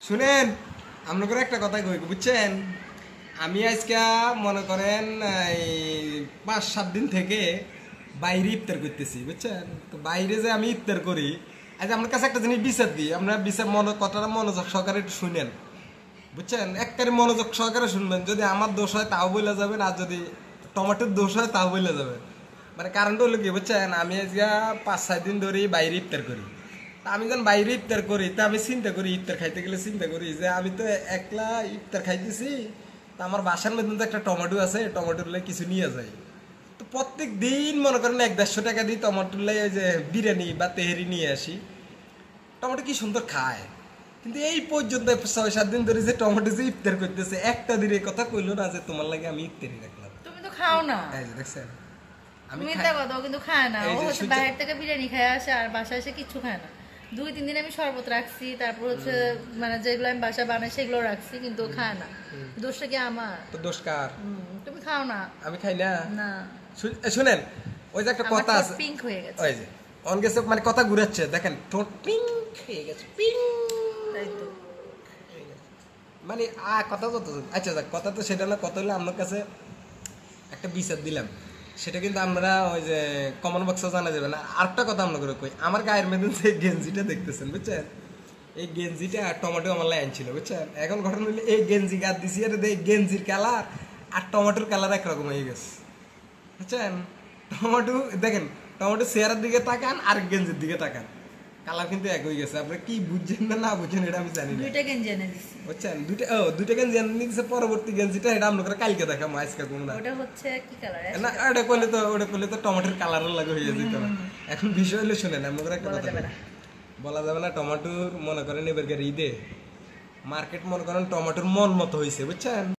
শুনেন আপনাদের একটা কথা কই বুঝছেন আমি আজকে মনে করেন এই ৫-৭ দিন থেকে বাইরে ইফতার করতেছি বুঝছেন তো বাইরে যে আমি ইফতার করি আজ আপনার কাছে একটা জিনিস বিচার দিই আপনারা বিচার কথাটা মনোযোগ সহকারে একটু শুনেন বুঝছেন একবারে মনোযোগ সহকারে শুনবেন যদি আমার দোষ হয় তাও বলে যাবেন আর যদি টমেটোর দোষ হয় তাও বলে যাবেন মানে কারণটা হলো কি বুঝছেন আমি আজকে ৫-৬ দিন ধরে বাইরে ইফতার করি আমি যখন বাইরে ইফতার করি তা আমি চিন্তা করি ইফতার খাইতে গেলে চিন্তা করি যে আমি তো একলা ইফতার খাইতেছি তা আমার বাসার মধ্যে তো একটা টমেটো আছে টমেটোর লাই কিছু নিয়ে যাই তো প্রত্যেক দিন মনে করেন ১-১৫০ টাকা দিই টমেটোর লাই ওই যে বিরিয়ানি বা তেহেরি নিয়ে আসি টমেটো কি সুন্দর খায় কিন্তু এই পর্যন্ত ৬-৭ দিন ধরে যে টমেটো যে ইফতার করতেছে একটা দিনের কথা কইলো না যে তোমার লাগে আমি ইফতারি রাখলাম তুমি তো খাও না এই যে দেখছেন আমি তুমি এটা কথা কিন্তু খায় না ও হচ্ছে বাইরে থেকে বিরিয়ানি খায় আসে আর বাসায় এসে কিছু খায় না ২-৩ দিন আমি শরবত রাখছি তারপর হচ্ছে মানে যেগুলো আমি বাসা বানাই সেগুলো রাখছি কিন্তু খায় না দোষটা কি আমার তো দোষ কার তুমি খাও না আমি খাই না না শুনেন ওই যে একটা কথা আছে পিঙ্ক হয়ে গেছে ওই যে অন গেছে মানে কথা ঘুরাচ্ছে দেখেন ঠোঁট পিঙ্ক হয়ে গেছে পিঙ্ক তাই তো মানে কথা তো আচ্ছা যাক কথা তো সেটা না কথা হলে আপনার কাছে একটা বিচার দিলাম সেটা কিন্তু আমরা ওই যে কমন বক্সে জানা যাবে না আরেকটা কথা আমরা করে কই আমার গায়ের মধ্যে যে গেঞ্জিটা দেখতেছেন বুঝছেন এই গেঞ্জিটা টমেটো আমার লাইন ছিল বুঝছেন এখন ঘটনা হলে এই গেঞ্জি গাছ দিছি আর এই গেঞ্জির কালার আর টমেটোর কালার একরকম হয়ে গেছে বুঝছেন টমেটো দেখেন টমেটো চেয়ারের দিকে তাকান আর গেঞ্জির দিকে তাকান কালার কিন্তু এক হয়ে গেছে আপনি কি বুঝছেন না বুঝছেন এটা আমি জানি না দুইটা গেঞ্জি এনে দিছি বুঝছেন দুইটা গেঞ্জি এনে দিছে পরবর্তী গেঞ্জিটা এটা আমরা কালকে দেখাবো আজকে কোন না ওটা হচ্ছে কি কালার না ওটা করলে তো টমেটোর কালারও লাগে হয়ে যেত এখন বিষয় হলো শুনেন আমরা একটা কথা বলা যাবে না টমেটোর মনে করেন এবার ঈদে মার্কেট মনে করেন টমেটোর মন মতো হয়েছে বুঝছেন